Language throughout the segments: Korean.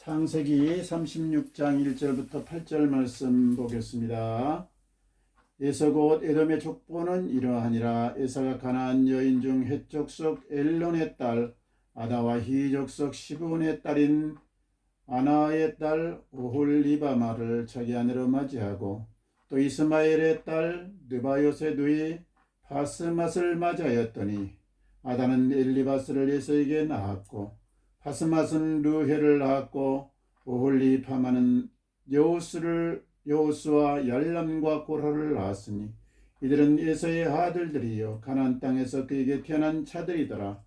창세기 36장 1절부터 8절 말씀 보겠습니다. 에서 곧 에돔의 족보는 이러하니라. 에사가 가나안 여인 중 헷 족속 엘론의 딸 아다와 히 족속 시브온의 딸인 아나의 딸 오홀리바마를 자기 아내로 맞이하고 또 이스마엘의 딸 느바요의 누이 바스맛을 맞이하였더니 아다는 엘리바스를 에서에게 낳았고 바스맛은 르헤를 낳았고 오홀리바마는 여호수와 yar람과 고라를 낳았으니 이들은 에서의 아들들이요 가나안 땅에서 그에게 태어난 자들이더라.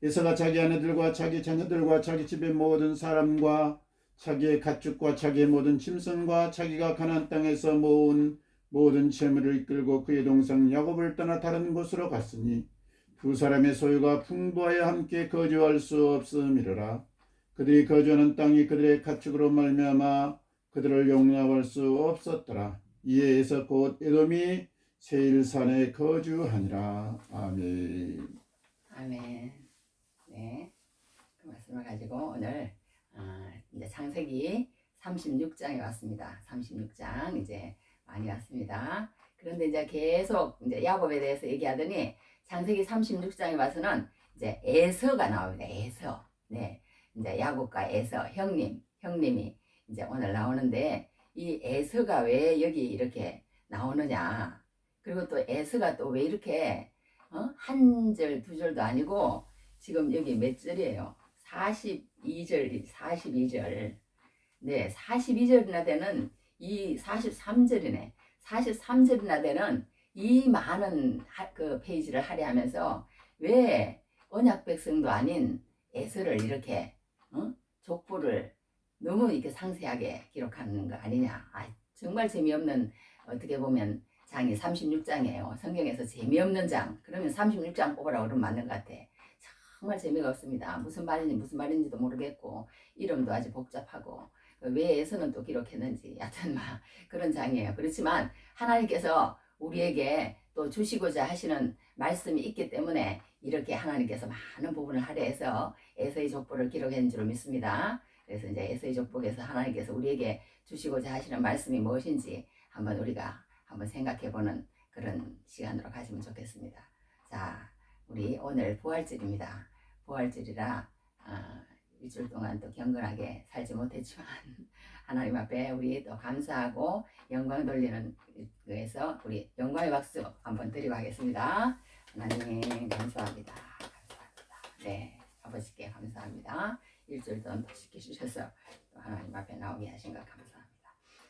에서가 자기 아내들과 자기 자녀들과 자기 집의 모든 사람과 자기의 가축과 자기의 모든 짐승과 자기가 가나안 땅에서 모은 모든 재물을 이끌고 그의 동생 야곱을 떠나 다른 곳으로 갔으니 두 사람의 소유가 풍부하여 함께 거주할 수 없음이로라. 그들이 거주하는 땅이 그들의 가축으로 말미암아 그들을 용납할 수 없었더라. 이에 에서 곧 에돔이 세일산에 거주하니라. 아멘. 아멘. 네, 그 말씀을 가지고 오늘 이제 창세기 36장에 왔습니다. 36장 이제 많이 왔습니다. 그런데 이제 계속 이제 야곱에 대해서 얘기하더니 창세기 36장에 와서는 이제 에서가 나옵니다. 에서. 네, 이제 야곱과 에서 형님이 이제 오늘 나오는데 이 에서가 왜 여기 이렇게 나오느냐? 그리고 또 에서가 또 왜 이렇게 한 절, 두 절도 아니고 지금 여기 몇 절이에요? 42절. 네, 42절이나 되는 이 43절이네. 43절이나 되는 이 많은 그 페이지를 할애하면서 왜 언약 백성도 아닌 에서를 이렇게 족보를 너무 이렇게 상세하게 기록하는 거 아니냐. 정말 재미없는 어떻게 보면 장이 36장이에요. 성경에서 재미없는 장. 그러면 36장 뽑으라고 그러면 맞는 것 같아. 정말 재미가 없습니다. 무슨 말인지도 모르겠고 이름도 아주 복잡하고 왜 에서는 또 기록했는지 여튼 막 그런 장이에요. 그렇지만 하나님께서 우리에게 또 주시고자 하시는 말씀이 있기 때문에 이렇게 하나님께서 많은 부분을 할애해서 에서의 족보를 기록한 줄 믿습니다. 그래서 이제 에서의 족보에서 하나님께서 우리에게 주시고자 하시는 말씀이 무엇인지 한번 우리가 한번 생각해보는 그런 시간으로 가시면 좋겠습니다. 자, 우리 오늘 부활절입니다. 부활절이라 일주일 동안 또 경건하게 살지 못했지만 하나님 앞에 우리 또 감사하고 영광 돌리는 거에서 우리 영광의 박수 한번 드리고 하겠습니다. 하나님 감사합니다. 네, 아버지께 감사합니다. 일주일 동안 또 지켜주셔서 또 하나님 앞에 나오게 하신 것 감사합니다.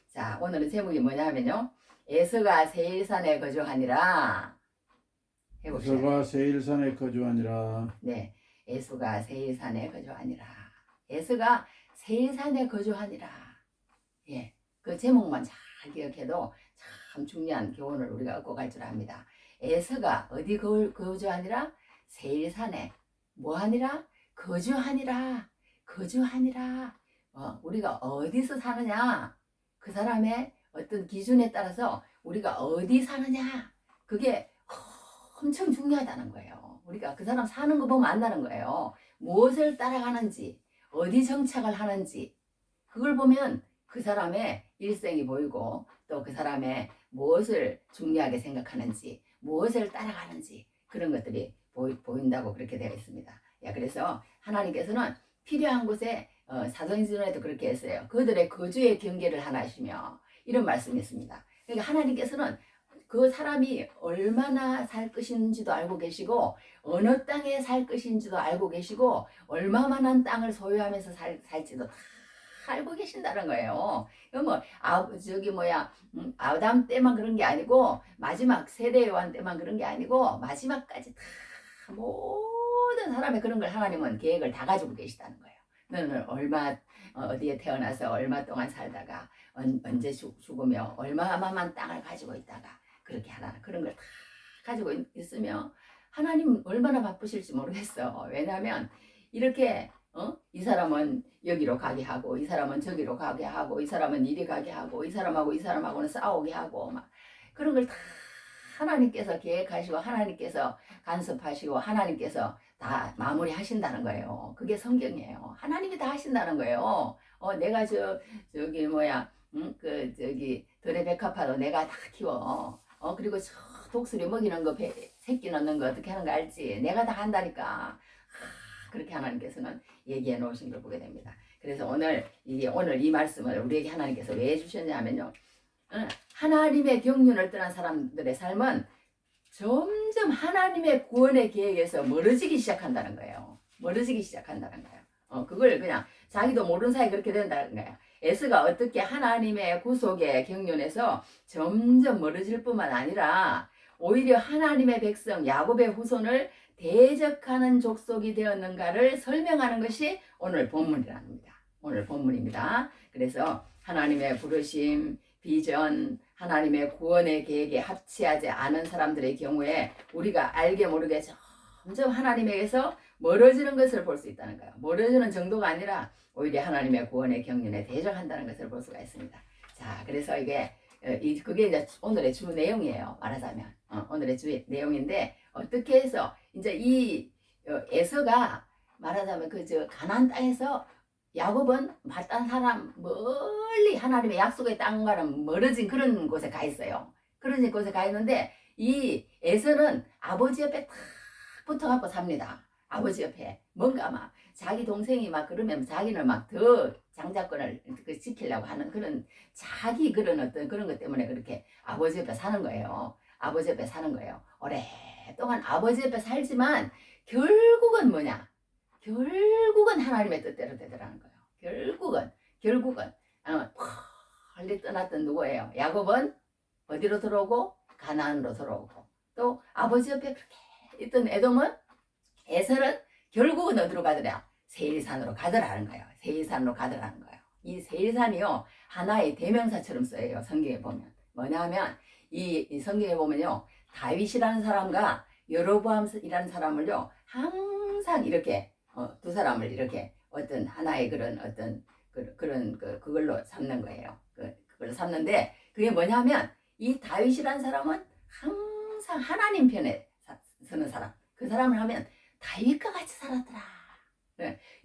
자, 오늘은 제목이 뭐냐면요. 에서가 세일산에 거주하니라. 해봅시다. 에서가 세일산에 거주하니라. 네, 에서가 세일산에 거주하니라. 에서가 세일산에 거주하니라. 예, 그 제목만 잘 기억해도 참 중요한 교훈을 우리가 얻고 갈 줄 압니다. 에서가 어디 거주하니라? 세일산에 뭐하니라? 거주하니라. 우리가 어디서 사느냐? 그 사람의 어떤 기준에 따라서 우리가 어디 사느냐? 그게 엄청 중요하다는 거예요. 우리가 그 사람 사는 거 보면 안다는 거예요. 무엇을 따라가는지, 어디 정착을 하는지, 그걸 보면 그 사람의 일생이 보이고 또 그 사람의 무엇을 중요하게 생각하는지, 무엇을 따라가는지 그런 것들이 보인다고 그렇게 되어 있습니다. 그래서 하나님께서는 필요한 곳에 사도행전에도 그렇게 했어요. 그들의 거주의 경계를 하나 하시며 이런 말씀이 있습니다. 그러니까 하나님께서는 그 사람이 얼마나 살 것인지도 알고 계시고 어느 땅에 살 것인지도 알고 계시고 얼마만한 땅을 소유하면서 살지도 다 알고 계신다는 거예요. 뭐 아담 때만 그런 게 아니고 마지막 세대 요한 때만 그런 게 아니고 마지막까지 다 모든 사람의 그런 걸 하나님은 계획을 다 가지고 계시다는 거예요. 너는 어디에 태어나서 얼마 동안 살다가 언제 죽으며 얼마만한 땅을 가지고 있다가 그렇게 하나 그런 걸 다 가지고 있으면 하나님 얼마나 바쁘실지 모르겠어. 왜냐하면 이렇게 이 사람은 여기로 가게 하고 이 사람은 저기로 가게 하고 이 사람은 이리 가게 하고 이 사람하고는 싸우게 하고 막 그런 걸 다 하나님께서 계획하시고 하나님께서 간섭하시고 하나님께서 다 마무리하신다는 거예요. 그게 성경이에요. 하나님이 다 하신다는 거예요. 내가 저기 뭐야, 그 저기 들의 백합화도 내가 다 키워. 그리고 저 독수리 먹이는 거, 새끼 넣는 거 어떻게 하는 거 알지? 내가 다 한다니까. 그렇게 하나님께서는 얘기해 놓으신 걸 보게 됩니다. 그래서 오늘 이 말씀을 우리에게 하나님께서 왜 주셨냐면요. 하나님의 경륜을 떠난 사람들의 삶은 점점 하나님의 구원의 계획에서 멀어지기 시작한다는 거예요. 멀어지기 시작한다는 거예요. 그걸 그냥 자기도 모르는 사이에 그렇게 된다는 거예요. 에스가 어떻게 하나님의 구속의 경륜에서 점점 멀어질 뿐만 아니라 오히려 하나님의 백성 야곱의 후손을 대적하는 족속이 되었는가를 설명하는 것이 오늘 본문이랍니다. 오늘 본문입니다. 그래서 하나님의 부르심, 비전, 하나님의 구원의 계획에 합치하지 않은 사람들의 경우에 우리가 알게 모르게 점점 하나님에게서 멀어지는 것을 볼 수 있다는 거예요. 멀어지는 정도가 아니라 오히려 하나님의 구원의 경륜에 대적한다는 것을 볼 수가 있습니다. 자, 그래서 그게 이제 오늘의 주 내용이에요. 말하자면 오늘의 주 내용인데 어떻게 해서 이제 이 에서가 말하자면 가나안 땅에서 야곱은 마땅 사람 멀리 하나님의 약속의 땅과는 멀어진 그런 곳에 가 있어요. 그런 곳에 가 있는데 이 에서는 아버지 옆에 탁 붙어갖고 삽니다. 아버지 옆에 뭔가 막 자기 동생이 막 그러면 자기는 막 더 장자권을 지키려고 하는 그런 자기 그런 어떤 그런 것 때문에 그렇게 아버지 옆에 사는 거예요. 아버지 옆에 사는 거예요. 오랫동안 아버지 옆에 살지만 결국은 뭐냐? 결국은 하나님의 뜻대로 되더라는 거예요. 결국은 멀리 떠났던 누구예요? 야곱은 어디로 들어오고 가나안으로 들어오고 또 아버지 옆에 그렇게 있던 에돔은 에서는 결국은 어디로 가더라? 세일산으로 가더라는 거예요. 세일산으로 가더라는 거예요. 이 세일산이요 하나의 대명사처럼 쓰여요. 성경에 보면 뭐냐면 이 성경에 보면요 다윗이라는 사람과 여로보암이라는 사람을요 항상 이렇게 두 사람을 이렇게 어떤 하나의 그런 어떤 그걸로 삼는 거예요. 그걸 삼는데 그게 뭐냐면 이 다윗이라는 사람은 항상 하나님 편에 서는 사람. 그 사람을 하면 다윗과 같이 살았더라.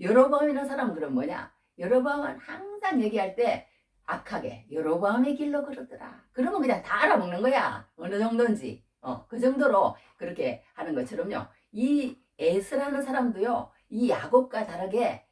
여로보암이라는 사람은 그럼 뭐냐? 여로보암은 항상 얘기할 때 악하게 여로보암의 길로 걸었더라. 그러면 그냥 다 알아먹는 거야. 어느 정도인지. 그 정도로 그렇게 하는 것처럼요. 이 에스라는 사람도요. 이 야곱과 다르게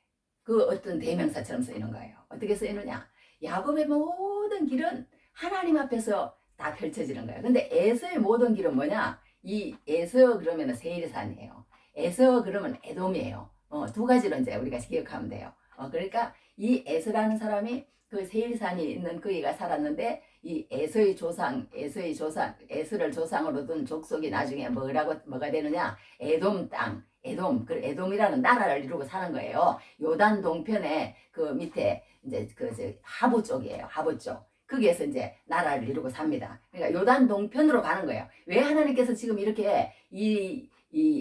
그 어떤 대명사처럼 쓰이는 거예요. 어떻게 쓰이느냐? 야곱의 모든 길은 하나님 앞에서 다 펼쳐지는 거예요. 근데 에서의 모든 길은 뭐냐? 이 에서 그러면 세일산이에요. 에서 그러면 에돔이에요. 두 가지로 이제 우리가 기억하면 돼요. 그러니까 이 에서라는 사람이 그 세일산이 있는 거기가 살았는데 이 에서의 조상, 에서를 조상으로 둔 족속이 나중에 뭐가 되느냐? 에돔 땅, 에돔이라는 나라를 이루고 사는 거예요. 요단 동편에 그 밑에 이제 하부 쪽이에요. 하부 쪽. 거기에서 이제 나라를 이루고 삽니다. 그러니까 요단 동편으로 가는 거예요. 왜 하나님께서 지금 이렇게 이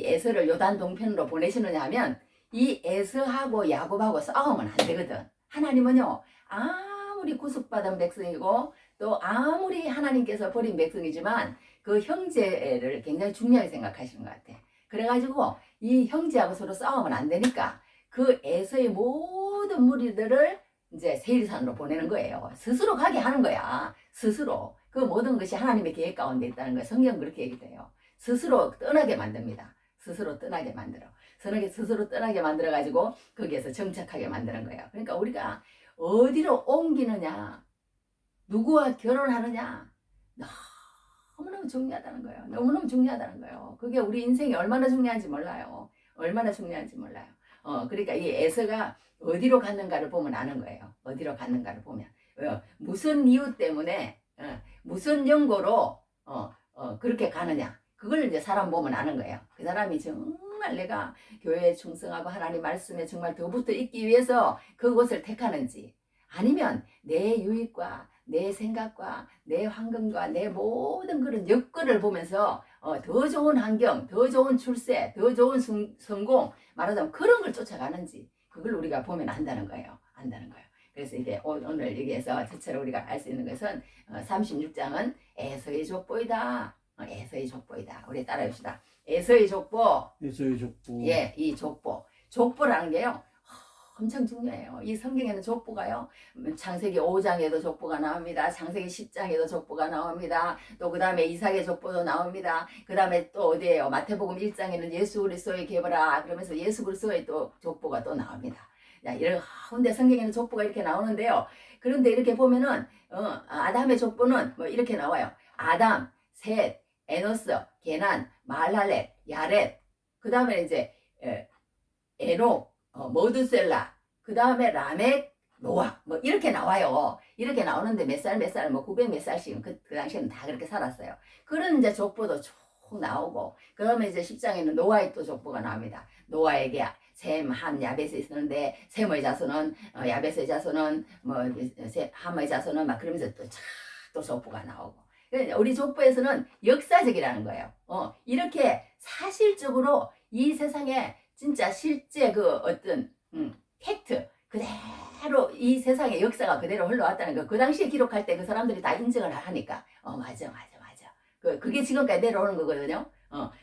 에서를 요단 동편으로 보내시느냐 하면 이 에서하고 야곱하고 싸우면 안 되거든. 하나님은요 아무리 구속받은 백성이고 또 아무리 하나님께서 버린 백성이지만 그 형제를 굉장히 중요하게 생각하시는 것 같아. 그래가지고 이 형제하고 서로 싸우면 안 되니까 그 에서의 모든 무리들을 이제 세일산으로 보내는 거예요. 스스로 가게 하는 거야. 스스로. 그 모든 것이 하나님의 계획 가운데 있다는 거예요. 성경 그렇게 얘기돼요. 스스로 떠나게 만듭니다. 스스로 떠나게 만들어. 스스로 떠나게 만들어가지고 거기에서 정착하게 만드는 거예요. 그러니까 우리가 어디로 옮기느냐, 누구와 결혼하느냐, 너무너무 중요하다는 거예요. 너무너무 중요하다는 거예요. 그게 우리 인생이 얼마나 중요한지 몰라요. 얼마나 중요한지 몰라요. 그러니까 이 에서가 어디로 갔는가를 보면 아는 거예요. 어디로 갔는가를 보면. 무슨 이유 때문에, 무슨 연고로, 그렇게 가느냐. 그걸 이제 사람 보면 아는 거예요. 그 사람이 정말 내가 교회에 충성하고 하나님 말씀에 정말 더 붙어 있기 위해서 그곳을 택하는지 아니면 내 유익과 내 생각과 내 환경과 내 모든 그런 여건을 보면서 더 좋은 환경, 더 좋은 출세, 더 좋은 성공 말하자면 그런 걸 쫓아가는지 그걸 우리가 보면 안다는 거예요. 안다는 거예요. 그래서 이게 오늘 여기에서 저처럼 우리가 알 수 있는 것은 36장은 에서의 족보이다. 에서의 족보이다. 우리 따라합시다. 에서의 족보. 에서의 족보. 예, 이 족보. 족보라는 게요. 엄청 중요해요. 이 성경에는 족보가요. 창세기 5장에도 족보가 나옵니다. 창세기 10장에도 족보가 나옵니다. 또 그 다음에 이삭의 족보도 나옵니다. 그 다음에 또 어디에요? 마태복음 1장에는 예수 그리스도의 계보라 그러면서 예수 그리스도의 또 족보가 또 나옵니다. 자, 이런 가운데 성경에는 족보가 이렇게 나오는데요. 그런데 이렇게 보면은 아담의 족보는 뭐 이렇게 나와요. 아담, 셋, 에노스, 게난, 말랄렛, 야렛. 그 다음에 이제 에녹, 머두셀라, 그 다음에 라멕, 노아, 뭐 이렇게 나와요. 이렇게 나오는데 몇 살, 뭐 900 몇 살씩 그 당시에는 다 그렇게 살았어요. 그런 이제 족보도 쭉 나오고, 그러면 이제 10장에는 노아의 또 족보가 나옵니다. 노아에게 셈, 함, 야벳이 있었는데 셈의 자손은 야벳의 자손은 뭐 함의 자손은 막 그러면서 또 족보가 나오고. 우리 족보에서는 역사적이라는 거예요. 이렇게 사실적으로 이 세상에 진짜 실제 그 어떤 팩트 그대로 이 세상의 역사가 그대로 흘러왔다는 거. 그 당시에 기록할 때 그 사람들이 다 인정을 하니까 맞아. 그게 지금까지 내려오는 거거든요.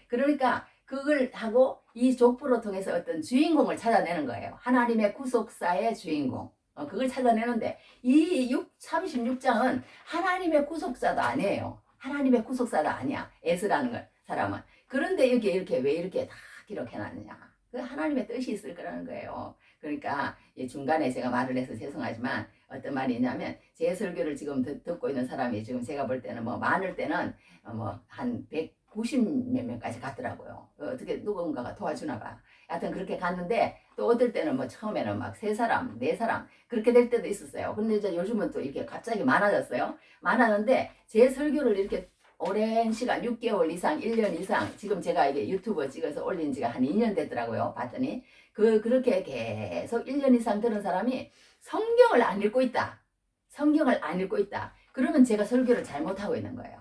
그러니까 그걸 하고 이 족보를 통해서 어떤 주인공을 찾아내는 거예요. 하나님의 구속사의 주인공. 그걸 찾아내는데 이 36장은 하나님의 구속사도 아니에요. 하나님의 구속사도 아니야. 에스라는 걸 사람은. 그런데 여기 이렇게 왜 이렇게 다 기록해놨느냐. 그 하나님의 뜻이 있을 거라는 거예요. 그러니까 중간에 제가 말을 해서 죄송하지만 어떤 말이 있냐면 제 설교를 지금 듣고 있는 사람이 지금 제가 볼 때는 뭐 많을 때는 뭐 한 190 몇 명까지 갔더라고요. 어떻게 누군가가 도와주나 봐. 하여튼 그렇게 갔는데 또 어떨 때는 뭐 처음에는 막 3사람, 4사람 그렇게 될 때도 있었어요. 근데 이제 요즘은 또 이렇게 갑자기 많아졌어요. 많았는데 제 설교를 이렇게 오랜 시간 6개월 이상 1년 이상 지금 제가 이게 유튜브 찍어서 올린 지가 한 2년 됐더라고요. 봤더니 그렇게 계속 1년 이상 들은 사람이 성경을 안 읽고 있다. 성경을 안 읽고 있다. 그러면 제가 설교를 잘못하고 있는 거예요.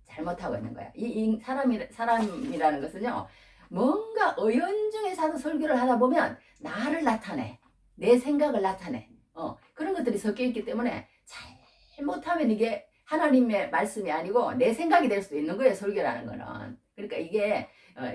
잘못하고 있는 거예요. 이 사람이라는 것은요. 뭔가 의연중에서 설교를 하다 보면 나를 나타내. 내 생각을 나타내. 그런 것들이 섞여 있기 때문에 잘못하면 이게 하나님의 말씀이 아니고 내 생각이 될 수 있는 거예요. 설교라는 거는. 그러니까 이게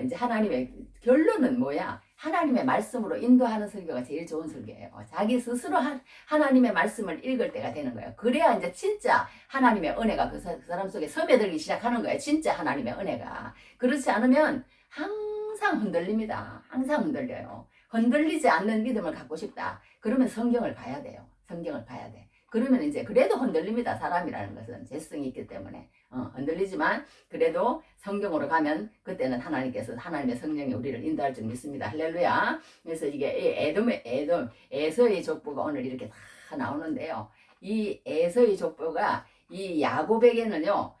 이제 하나님의 결론은 뭐야? 하나님의 말씀으로 인도하는 설교가 제일 좋은 설교예요. 자기 스스로 하나님의 말씀을 읽을 때가 되는 거예요. 그래야 이제 진짜 하나님의 은혜가 그 사람 속에 스며들기 시작하는 거예요. 진짜 하나님의 은혜가. 그렇지 않으면 항상 흔들립니다. 항상 흔들려요. 흔들리지 않는 믿음을 갖고 싶다. 그러면 성경을 봐야 돼요. 성경을 봐야 돼. 그러면 이제 그래도 흔들립니다. 사람이라는 것은 재성이 있기 때문에 흔들리지만 그래도 성경으로 가면 그때는 하나님께서 하나님의 성령이 우리를 인도할 줄 믿습니다. 할렐루야. 그래서 이게 에서의 족보가 오늘 이렇게 다 나오는데요. 이 에서의 족보가 이 야곱에게는요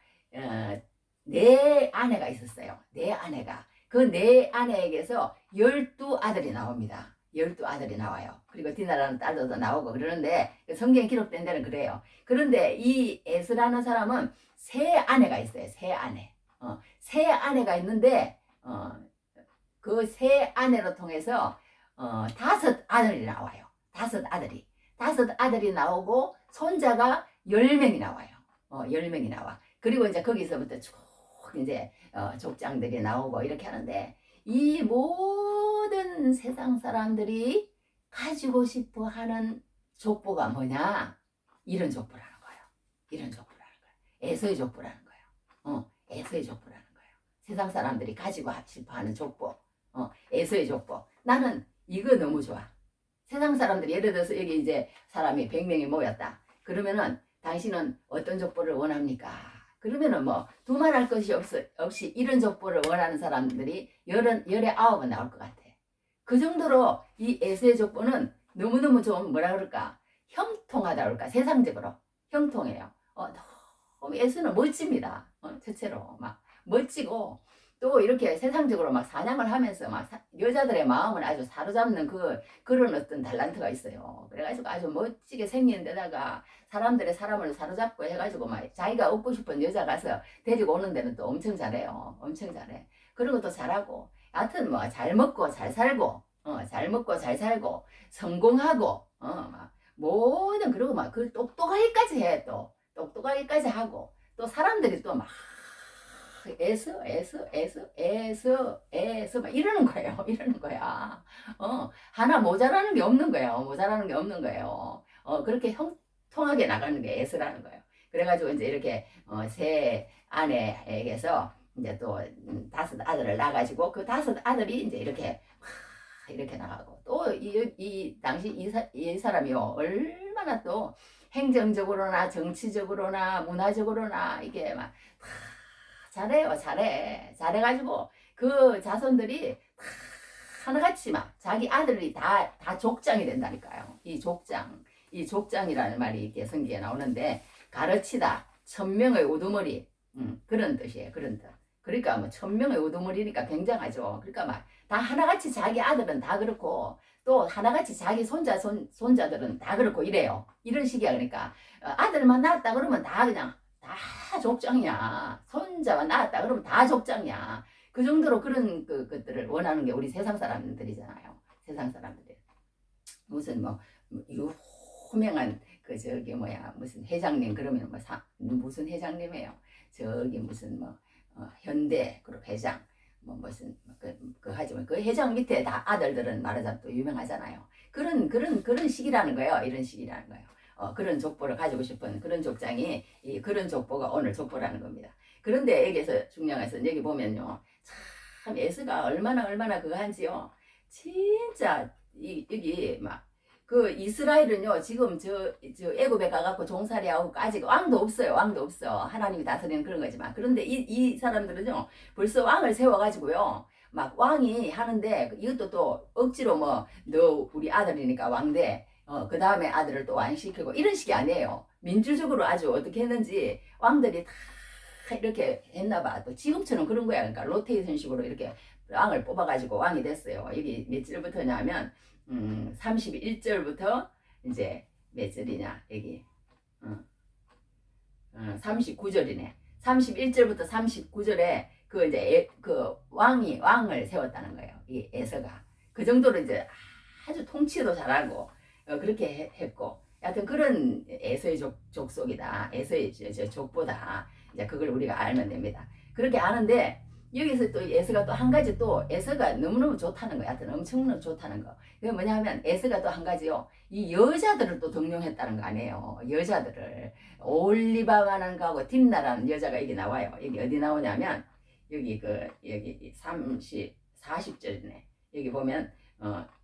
4아내가 있었어요. 4아내가 그 4아내에게서 12아들이 나옵니다. 12아들이 나와요. 그리고 디나라는 딸도 나오고 그러는데 성경에 기록된 데는 그래요. 그런데 이 에스라는 사람은 3아내가 있어요. 3아내. 3아내가 있는데 그 3아내로 통해서 5아들이 나와요. 5아들이. 5아들이 나오고 손자가 10명이 나와요. 10명이 나와. 그리고 이제 거기서부터 쭉 이제 족장들이 나오고 이렇게 하는데 이 모든 세상 사람들이 가지고 싶어 하는 족보가 뭐냐? 이런 족보라는 거예요. 이런 족보라는 거예요. 에서의 족보라는 거예요. 에서의 족보라는 거예요. 세상 사람들이 가지고 싶어 하는 족보. 에서의 족보. 나는 이거 너무 좋아. 세상 사람들이 예를 들어서 여기 이제 사람이 100명이 모였다. 그러면은 당신은 어떤 족보를 원합니까? 그러면은 뭐 두말할 것이 없이 이런 족보를 원하는 사람들이 19은 나올 것 같아. 그 정도로 이 에서의 족보는 너무너무 좀 뭐라 그럴까 형통하다 그럴까 세상적으로 형통해요. 너무 에서는 멋집니다. 대체로 막 멋지고 또 이렇게 세상적으로 막 사냥을 하면서 막 여자들의 마음을 아주 사로잡는 그런 어떤 탤런트가 있어요. 그래가지고 아주 멋지게 생긴 데다가 사람을 사로잡고 해가지고 막 자기가 얻고 싶은 여자 가서 데리고 오는 데는 또 엄청 잘해요. 엄청 잘해. 그런 것도 잘하고 하여튼 뭐 잘 먹고 잘 살고 잘 먹고 잘 살고 성공하고 막 모든 그리고 막 그 똑똑하기까지 해. 또 똑똑하기까지 하고 또 사람들이 또 막 막 이러는 거예요. 이러는 거야. 하나 모자라는 게 없는 거예요. 모자라는 게 없는 거예요. 그렇게 형통하게 나가는 게 에서라는 거예요. 그래가지고 이제 이렇게 세 아내에게서 이제 또 다섯 아들을 낳아가지고 그 다섯 아들이 이제 이렇게 나가고 또 이 당시 이 사람이요 얼마나 또 행정적으로나 정치적으로나 문화적으로나 이게 막 잘해요. 잘해가지고 그 자손들이 다 하나같이 막 자기 아들이 다 족장이 된다니까요. 이 족장이라는 말이 이렇게 성경에 나오는데 가르치다, 천명의 우두머리, 그런 뜻이에요. 그런 뜻. 그러니까 뭐 천명의 우두머리니까 굉장하죠. 그러니까 막 다 하나같이 자기 아들은 다 그렇고 또 하나같이 자기 손자들은 다 그렇고 이래요. 이런 식이야. 그러니까 아들만 낳았다 그러면 다 그냥 다 족장이야. 손자만 낳았다 그러면 다 족장이야. 그 정도로 그런 것들을 원하는 게 우리 세상 사람들이잖아요. 세상 사람들이 무슨 뭐 유명한 그 저기 뭐야 무슨 회장님 그러면 뭐 무슨 회장님이에요. 저기 무슨 뭐 현대 그룹 회장 뭐 무슨 하지만 그 회장 밑에 다 아들들은 말하자면 또 유명하잖아요. 그런 식이라는 거예요. 이런 식이라는 거예요. 그런 족보를 가지고 싶은 그런 족장이 그런 족보가 오늘 족보라는 겁니다. 그런데 여기서 중요한 것은 여기 보면요. 참 에스가 얼마나 그거 한지요. 진짜 여기 막 그 이스라엘은요 지금 저 애굽에 가갖고 종살이 하고 아직 왕도 없어요. 왕도 없어. 하나님이 다스리는 그런 거지만 그런데 이 사람들은요 벌써 왕을 세워가지고요 막 왕이 하는데 이것도 또 억지로 뭐 너 우리 아들이니까 왕돼 그 다음에 아들을 또 왕시키고 이런 식이 아니에요. 민주적으로 아주 어떻게 했는지 왕들이 다 이렇게 했나봐. 또 지금처럼 그런 거야. 그러니까 로테이션식으로 이렇게 왕을 뽑아가지고 왕이 됐어요. 여기 몇 절부터냐면 31절부터 이제 몇 절이냐 여기 39절이네. 31절부터 39절에 그 이제 그 왕을 세웠다는 거예요. 이 에서가 그 정도로 이제 아주 통치도 잘하고 그렇게 했고 하여튼 그런 에서의 족속이다. 에서의 족보다. 이제 그걸 우리가 알면 됩니다. 그렇게 아는데 여기서 또 에서가 또 한 가지 또 에서가 너무너무 좋다는 거야. 하여튼 엄청나게 좋다는 거. 그게 뭐냐 하면 에서가 또 한 가지요. 이 여자들을 또 등용했다는 거 아니에요. 여자들을. 올리바라는 거하고 딥나라는 여자가 여기 나와요. 여기 어디 나오냐면 여기 여기 40절이네. 여기 보면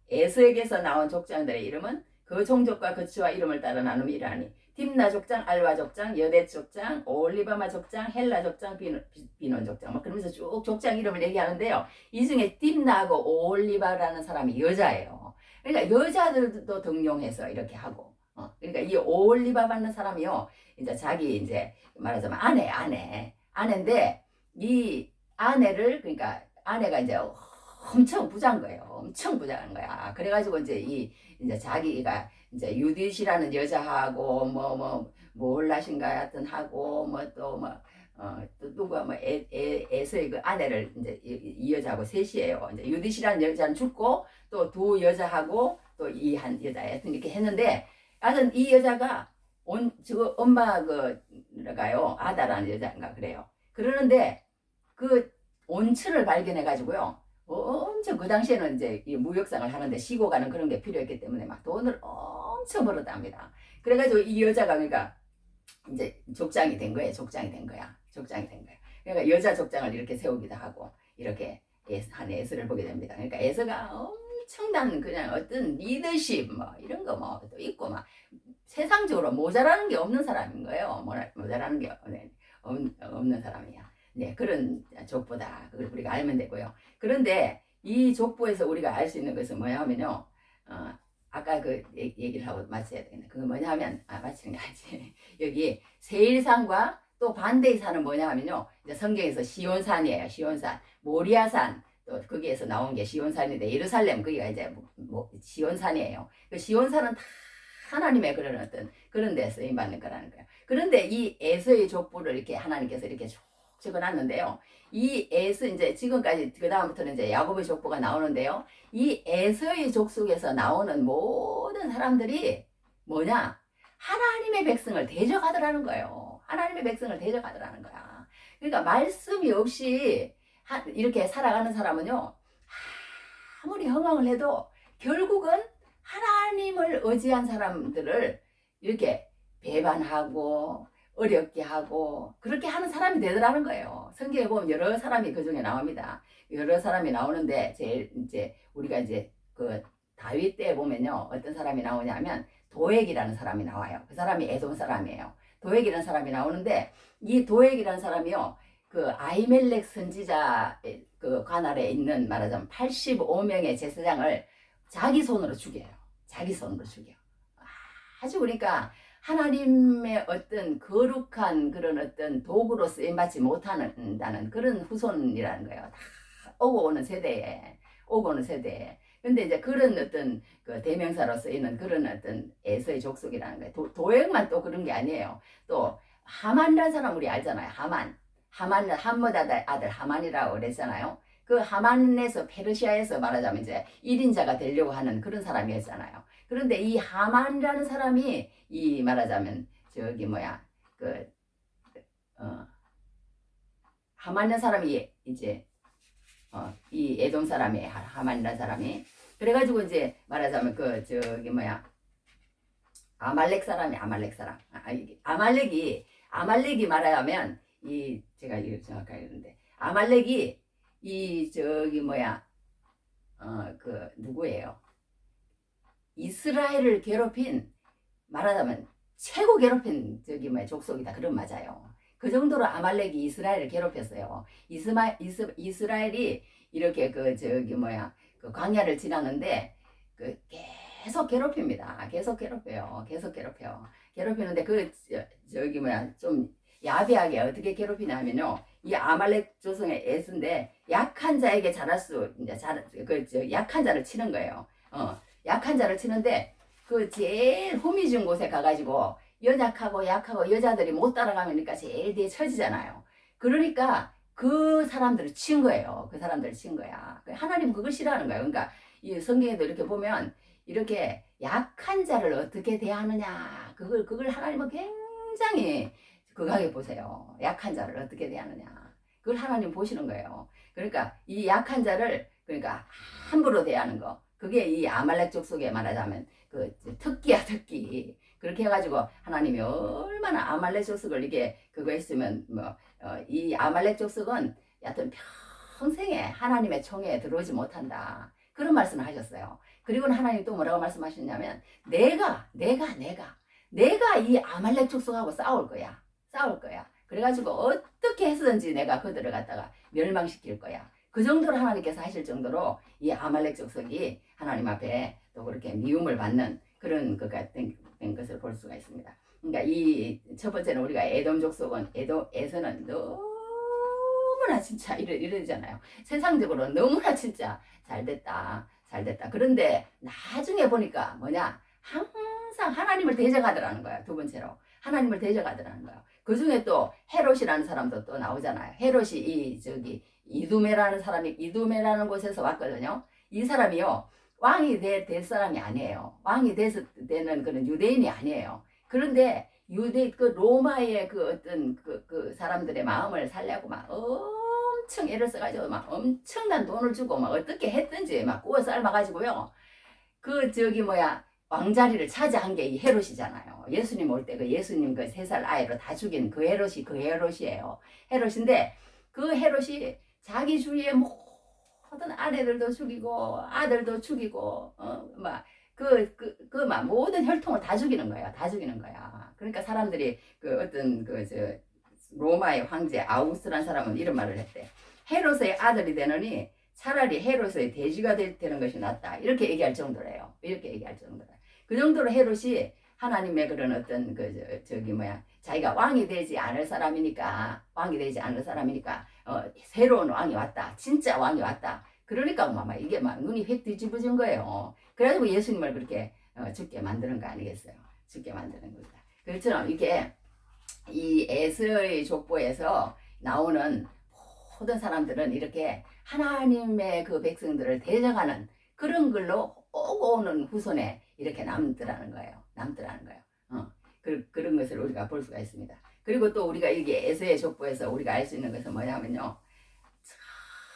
에서에게서 나온 족장들의 이름은 그 종족과 거치와 이름을 따라 나눔이라니 딥나 족장, 알와 족장, 여대 족장, 올리바마 족장, 헬라 족장, 비논 족장 막 그러면서 쭉 족장 이름을 얘기하는데요. 이 중에 딥나하고 올리바라는 사람이 여자예요. 그러니까 여자들도 등용해서 이렇게 하고 그러니까 이 올리바라는 사람이요. 이제 자기 이제 말하자면 아내인데 이 아내를 그러니까 아내가 이제 엄청 부자인 거예요. 엄청 부자인 거야. 그래가지고 이제 이제 자기가 이제 유디시라는 여자하고 뭐 몰라신가 하여튼 하고 뭐 또 또 누가 뭐 에서의 그 아내를 이제 이 여자하고 셋이에요. 이제 유디시라는 여자는 죽고 또 두 여자하고 또 이 한 여자 하여튼 이렇게 했는데 하여튼 이 여자가 저 엄마 그가요 아다라는 여자인가 그래요. 그러는데 그 온천을 발견해 가지고요. 엄청 그 당시에는 이제 이 무역상을 하는데 쉬고 가는 그런 게 필요했기 때문에 막 돈을 엄청 벌었답니다. 그래가지고 이 여자가 그러니까 이제 족장이 된 거예요. 족장이 된 거야. 그러니까 여자 족장을 이렇게 세우기도 하고 이렇게 한 에서를 보게 됩니다. 그러니까 에서가 엄청난 그냥 어떤 리더십 뭐 이런 거 뭐 또 있고 막 세상적으로 모자라는 게 없는 사람인 거예요. 모자라는 게 없는 사람이야. 네, 그런 족보다. 그걸 우리가 알면 되고요. 그런데 이 족보에서 우리가 알 수 있는 것은 뭐냐 하면요. 아까 그 얘기를 하고 마쳐야 되겠네. 그거 뭐냐 하면, 마치는 게 아니지. 여기 세일산과 또 반대의 산은 뭐냐 하면요. 이제 성경에서 시온산이에요. 시온산. 모리아산. 또 거기에서 나온 게 시온산인데, 예루살렘, 거기가 이제 시온산이에요. 그 시온산은 다 하나님의 그런 어떤 그런 데 쓰임받는 거라는 거예요. 그런데 이 에서의 족보를 이렇게 하나님께서 이렇게 적어놨는데요. 이 에서 이제 지금까지 그 다음부터는 이제 야곱의 족보가 나오는데요. 이 에서의 족속에서 나오는 모든 사람들이 뭐냐? 하나님의 백성을 대적하더라는 거예요. 하나님의 백성을 대적하더라는 거야. 그러니까 말씀이 없이 이렇게 살아가는 사람은요, 아무리 허망을 해도 결국은 하나님을 의지한 사람들을 이렇게 배반하고 어렵게 하고 그렇게 하는 사람이 되더라는 거예요. 성경에 보면 여러 사람이 그 중에 나옵니다. 여러 사람이 나오는데 제일 이제 우리가 이제 그 다윗 때 보면요, 어떤 사람이 나오냐면 도액이라는 사람이 나와요. 그 사람이 에돔 사람이에요. 도액이라는 사람이 나오는데 이 도액이라는 사람이요, 그 아히멜렉 선지자 그 관할에 있는 말하자면 85명의 제사장을 자기 손으로 죽여요. 자기 손으로 죽여. 아주 그러니까 하나님의 어떤 거룩한 그런 어떤 도구로 쓰임받지 못한다는 그런 후손이라는 거예요. 다 오고 오는 세대에, 오고 오는 세대에. 근데 이제 그런 어떤 그 대명사로 쓰이는 그런 어떤 에서의 족속이라는 거예요. 도액만 또 그런 게 아니에요. 또 하만이라는 사람 우리 알잖아요. 하만, 함므다 아들 하만이라고 그랬잖아요. 그 하만에서 페르시아에서 말하자면 이제 1인자가 되려고 하는 그런 사람이었잖아요. 그런데 이 하만이라는 사람이 이 말하자면 저기 뭐야 그 하만이라는 사람이 이제 이 에돔 사람이 하만이라는 사람이 그래가지고 이제 말하자면 그 저기 뭐야 아말렉 사람이 아말렉 사람 아말렉이 말하자면 이 제가 이거 정확하게 했는데 아말렉이 이 저기 뭐야 그 누구예요? 이스라엘을 괴롭힌 말하자면 최고 괴롭힌 저기 뭐야 족속이다. 그런 맞아요. 그 정도로 아말렉이 이스라엘을 괴롭혔어요. 이스라엘이 이렇게 그 저기 뭐야 그 광야를 지나는데 그 계속 괴롭힙니다. 계속 괴롭혀요. 계속 괴롭혀요. 괴롭히는데 그 저기 뭐야 좀 야비하게 어떻게 괴롭히냐면요. 이 아말렉 조성의 애스인데 약한 자에게 잘할 수 이제 약한 자를 치는 거예요. 약한 자를 치는데 그 제일 호미진 곳에 가가지고 연약하고 약하고 여자들이 못 따라가니까 제일 뒤에 처지잖아요. 그러니까 그 사람들을 친 거예요. 그 사람들을 친 거야. 하나님 그걸 싫어하는 거예요. 그러니까 이 성경에도 이렇게 보면 이렇게 약한 자를 어떻게 대하느냐 그걸 하나님은 굉장히 극하게 보세요. 약한 자를 어떻게 대하느냐 그걸 하나님 보시는 거예요. 그러니까 이 약한 자를 그러니까 함부로 대하는 거 그게 이 아말렉 족속에 말하자면 그 특기야 특기. 그렇게 해가지고 하나님이 얼마나 아말렉 족속을 이게 그거 했으면 뭐 이 아말렉 족속은 여하튼 평생에 하나님의 총에 들어오지 못한다. 그런 말씀을 하셨어요. 그리고는 하나님 또 뭐라고 말씀하셨냐면 내가 이 아말렉 족속하고 싸울 거야. 싸울 거야. 그래가지고 어떻게 해서든지 내가 그들을 갖다가 멸망시킬 거야. 그 정도로 하나님께서 하실 정도로 이 아말렉 족속이 하나님 앞에 또 그렇게 미움을 받는 그런 것가 된 것을 볼 수가 있습니다. 그러니까 이 첫 번째는 우리가 에돔 족속은 에서는 너무나 진짜 이러잖아요. 세상적으로 너무나 진짜 잘됐다. 그런데 나중에 보니까 뭐냐 항상 하나님을 대적하더라는 거야. 두 번째로 하나님을 대적하더라는 거야. 그 중에 또 헤롯이라는 사람도 또 나오잖아요. 헤롯이 이 저기 이두메라는 사람이 이두메라는 곳에서 왔거든요. 이 사람이요 왕이 될 사람이 아니에요. 왕이 되는 그런 유대인이 아니에요. 그런데 그 로마의 그 어떤 그 사람들의 마음을 살려고 막 엄청 애를 써가지고 막 엄청난 돈을 주고 막 어떻게 했든지 막 구워 삶아가지고요. 그 저기 뭐야 왕자리를 차지한 게 이 헤롯이잖아요. 예수님 올 때 그 예수님 그 3살 아이로 다 죽인 그 헤롯이에요. 헤롯인데 그 헤롯이 자기 주위에 모든 아내들도 죽이고 아들도 죽이고 막 모든 혈통을 다 죽이는 거야. 그러니까 사람들이 그 어떤 로마의 황제 아우구스라는 사람은 이런 말을 했대. 헤롯의 아들이 되느니 차라리 헤롯의 돼지가 되는 것이 낫다. 이렇게 얘기할 정도래요. 그 정도로 헤롯이 하나님의 그런 어떤 자기가 왕이 되지 않을 사람이니까 새로운 왕이 왔다. 진짜 왕이 왔다. 그러니까 이게 막 눈이 획 뒤집어진 거예요. 그래가지고 예수님을 그렇게 죽게 만드는 거 아니겠어요? 죽게 만드는 겁니다. 그렇처럼 이게 이 에스의 족보에서 나오는 모든 사람들은 이렇게 하나님의 그 백성들을 대적하는 그런 걸로 오고 오는 후손에 이렇게 남더라는 거예요. 그런 것을 우리가 볼 수가 있습니다. 그리고 또 우리가 이게 에서의 족보에서 우리가 알 수 있는 것은 뭐냐면요.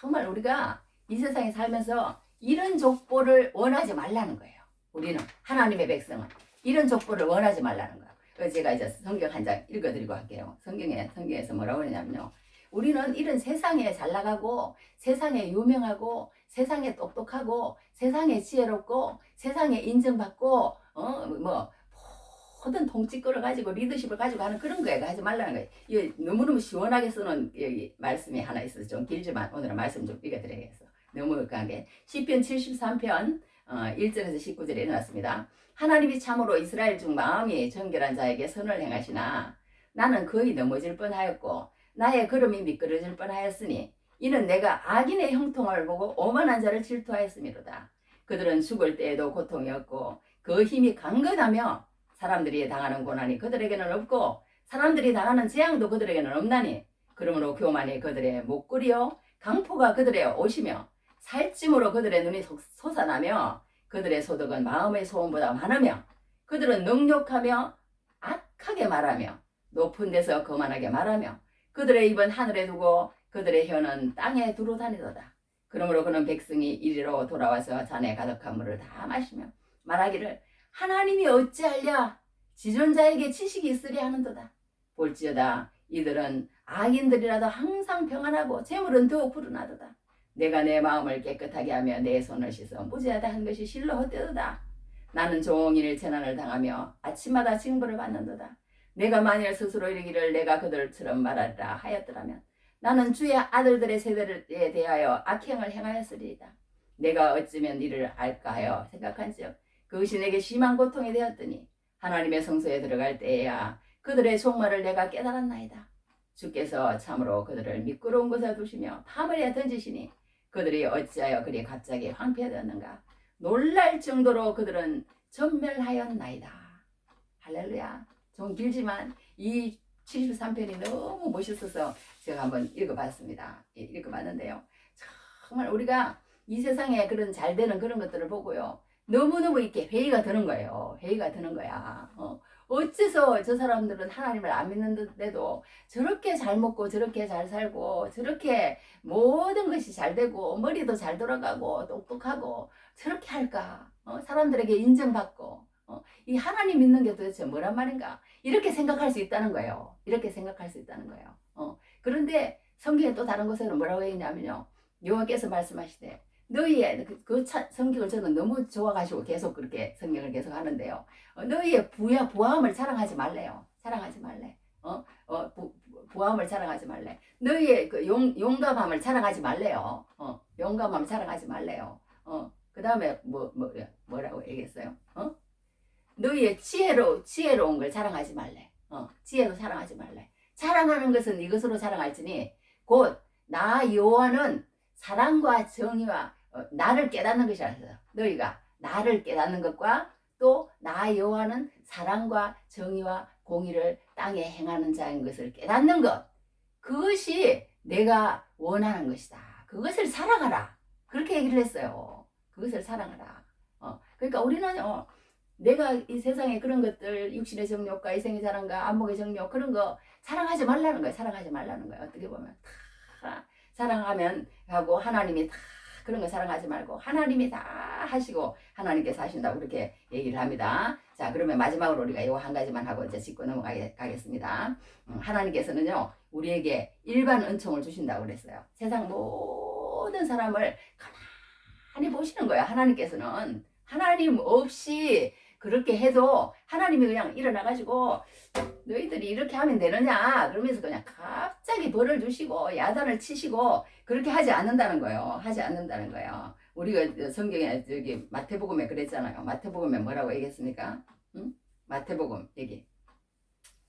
정말 우리가 이 세상에 살면서 이런 족보를 원하지 말라는 거예요. 우리는 하나님의 백성은 이런 족보를 원하지 말라는 거예요. 그래서 제가 이제 성경 한 장 읽어드리고 할게요. 성경에서 뭐라고 그러냐면요. 우리는 이런 세상에 잘 나가고 세상에 유명하고 세상에 똑똑하고 세상에 지혜롭고 세상에 인정받고 뭐 모든 통치권을 가지고 리더십을 가지고 하는 그런 거에 하지 말라는 거예요. 이게 너무너무 시원하게 쓰는 여기 말씀이 하나 있어서 좀 길지만 오늘은 말씀 좀 읽어드려야겠어. 너무 강하게 시편 73편 1절에서 19절에 일어났습니다. 하나님이 참으로 이스라엘 중 마음이 정결한 자에게 선을 행하시나 나는 거의 넘어질 뻔하였고 나의 걸음이 미끄러질 뻔하였으니 이는 내가 악인의 형통을 보고 오만한 자를 질투하였음이로다. 그들은 죽을 때에도 고통이 없고 그 힘이 강건하며 사람들이 당하는 고난이 그들에게는 없고 사람들이 당하는 재앙도 그들에게는 없나니 그러므로 교만이 그들의 목걸이요 강포가 그들의 옷이며 살찜으로 그들의 눈이 솟아나며 그들의 소득은 마음의 소원보다 많으며 그들은 능욕하며 악하게 말하며 높은 데서 거만하게 말하며 그들의 입은 하늘에 두고 그들의 혀는 땅에 두루 다니도다. 그러므로 그는 백성이 이리로 돌아와서 잔에 가득한 물을 다 마시며 말하기를 하나님이 어찌하랴 지존자에게 지식이 있으랴 하는도다. 볼지어다 이들은 악인들이라도 항상 평안하고 재물은 더욱 불운하도다. 내가 내 마음을 깨끗하게 하며 내 손을 씻어 무죄하다 한 것이 실로 헛되도다. 나는 종일 재난을 당하며 아침마다 징벌을 받는도다. 내가 만일 스스로 이르기를 내가 그들처럼 말하리라 하였더라면 나는 주의 아들들의 세대에 대하여 악행을 행하였으리이다. 내가 어찌면 이를 알까 하여 생각한즉 그것이 내게 심한 고통이 되었더니 하나님의 성소에 들어갈 때에야 그들의 종말을 내가 깨달았나이다. 주께서 참으로 그들을 미끄러운 곳에 두시며 파멸에 던지시니 그들이 어찌하여 그리 갑자기 황폐되었는가. 놀랄 정도로 그들은 전멸하였나이다. 할렐루야. 좀 길지만 이 73편이 너무 멋있어서 제가 한번 읽어봤습니다. 읽어봤는데요. 정말 우리가 이 세상에 그런 잘 되는 그런 것들을 보고요. 너무너무 이렇게 회의가 드는 거예요. 회의가 드는 거야. 어째서 저 사람들은 하나님을 안 믿는데도 저렇게 잘 먹고 저렇게 잘 살고 저렇게 모든 것이 잘 되고 머리도 잘 돌아가고 똑똑하고 저렇게 할까? 사람들에게 인정받고 이 하나님 믿는 게 도대체 뭐란 말인가? 이렇게 생각할 수 있다는 거예요. 이렇게 생각할 수 있다는 거예요. 그런데 성경에 또 다른 곳에는 뭐라고 했냐면요. 여호와께서 말씀하시되 너희의 성경을 저는 너무 좋아가지고 계속 그렇게 성경을 계속 하는데요. 너희의 부함을 자랑하지 말래요. 자랑하지 말래. 부함을 자랑하지 말래. 너희의 그 용감함을 자랑하지 말래요. 용감함을 자랑하지 말래요. 그 다음에 뭐라고 얘기했어요? 너희의 지혜로운 걸 자랑하지 말래. 지혜로 자랑하지 말래. 자랑하는 것은 이것으로 자랑할지니 곧 나 여호와는 사랑과 정의와 나를 깨닫는 것이라 해서 너희가 나를 깨닫는 것과 또 나 여호와는 사랑과 정의와 공의를 땅에 행하는 자인 것을 깨닫는 것 그것이 내가 원하는 것이다. 그것을 사랑하라. 그렇게 얘기를 했어요. 그것을 사랑하라. 그러니까 우리는 내가 이 세상에 그런 것들 육신의 정욕과 이생의 자랑과 안목의 정욕 그런 거 사랑하지 말라는 거예요. 사랑하지 말라는 거예요. 어떻게 보면 다 사랑하면 하고 하나님이 다 그런 거 사랑하지 말고 하나님이 다 하시고 하나님께서 하신다고 그렇게 얘기를 합니다. 자 그러면 마지막으로 우리가 이거 한 가지만 하고 이제 짚고 넘어가겠습니다. 하나님께서는요 우리에게 일반 은총을 주신다고 그랬어요. 세상 모든 사람을 가만히 보시는 거예요. 하나님께서는 하나님 없이 그렇게 해도 하나님이 그냥 일어나가지고 너희들이 이렇게 하면 되느냐 그러면서 그냥 갑자기 벌을 주시고 야단을 치시고 그렇게 하지 않는다는 거예요. 하지 않는다는 거예요. 우리가 성경에 저기 마태복음에 그랬잖아요. 마태복음에 뭐라고 얘기했습니까? 응? 마태복음 얘기.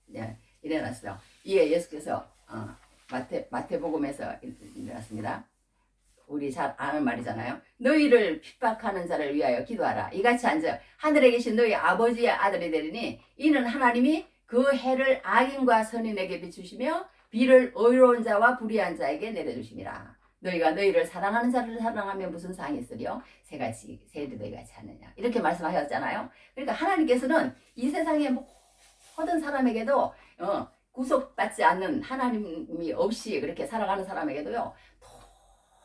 네, 일어났어요. 이에 예수께서 마태복음에서 일어났습니다. 우리 잘 아는 말이잖아요. 너희를 핍박하는 자를 위하여 기도하라. 이같이 한즉 하늘에 계신 너희 아버지의 아들이 되리니 이는 하나님이 그 해를 악인과 선인에게 비추시며 비를 의로운 자와 불의한 자에게 내려주심이라. 너희가 너희를 사랑하는 자를 사랑하면 무슨 상이 있으리요? 새같이 새를 너희같이 하느냐. 이렇게 말씀하셨잖아요. 그러니까 하나님께서는 이 세상의 모든 사람에게도 구속받지 않는 하나님이 없이 그렇게 살아가는 사람에게도요.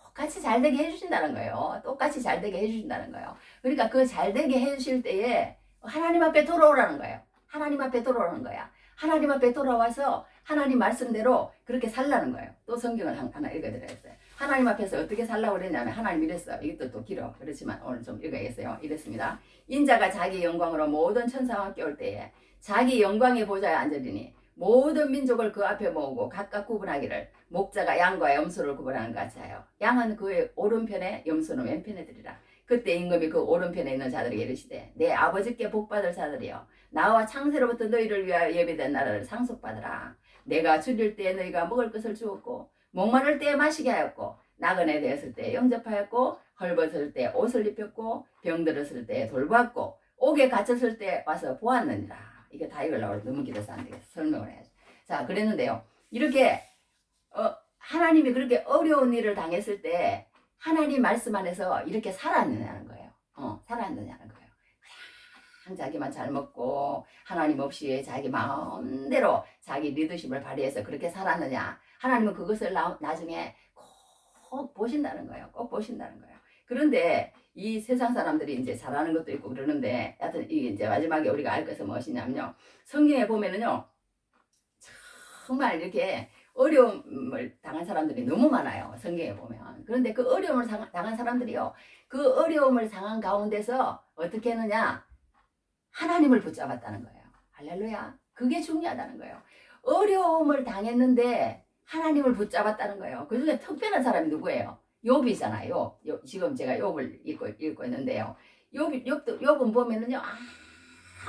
똑같이 잘되게 해주신다는 거예요. 똑같이 잘되게 해주신다는 거예요. 그러니까 그 잘되게 해주실 때에 하나님 앞에 돌아오라는 거예요. 하나님 앞에 돌아오는 거야. 하나님 앞에 돌아와서 하나님 말씀대로 그렇게 살라는 거예요. 또 성경을 하나 읽어드려야겠어요. 하나님 앞에서 어떻게 살라고 그랬냐면 하나님 이랬어요. 이것도 또 길어. 그렇지만 오늘 좀 읽어야겠어요. 이랬습니다. 인자가 자기 영광으로 모든 천사와 함께 올 때에 자기 영광의 보좌에 앉으리니 모든 민족을 그 앞에 모으고 각각 구분하기를 목자가 양과 염소를 구분하는 것 같이 하여 양은 그의 오른편에 염소는 왼편에 들이라. 그때 임금이 그 오른편에 있는 자들에게 이르시되 내 아버지께 복받을 자들이여 나와 창세로부터 너희를 위하여 예비된 나라를 상속받으라. 내가 줄일 때에 너희가 먹을 것을 주었고 목마를 때에 마시게 하였고 나그네 되었을 때에 영접하였고 헐벗을 때 옷을 입혔고 병들었을 때에 돌보았고 옥에 갇혔을 때 와서 보았느니라. 이게 다 읽으려고 너무 길어서 안 되겠어. 설명을 해야지. 자, 그랬는데요. 이렇게 하나님이 그렇게 어려운 일을 당했을 때 하나님 말씀 안에서 이렇게 살았느냐는 거예요. 살았느냐는 거예요. 그냥 자기만 잘 먹고 하나님 없이 자기 마음대로 자기 리더십을 발휘해서 그렇게 살았느냐. 하나님은 그것을 나중에 꼭 보신다는 거예요. 꼭 보신다는 거예요. 그런데 이 세상 사람들이 이제 잘하는 것도 있고 그러는데, 하여튼 이게 이제 마지막에 우리가 알 것은 무엇이냐면요. 성경에 보면은요, 정말 이렇게 어려움을 당한 사람들이 너무 많아요. 성경에 보면. 그런데 그 어려움을 당한 사람들이요, 그 어려움을 당한 가운데서 어떻게 했느냐? 하나님을 붙잡았다는 거예요. 할렐루야. 그게 중요하다는 거예요. 어려움을 당했는데 하나님을 붙잡았다는 거예요. 그 중에 특별한 사람이 누구예요? 욥이잖아요. 지금 제가 욥을 읽고 있는데요. 욥은 보면은요,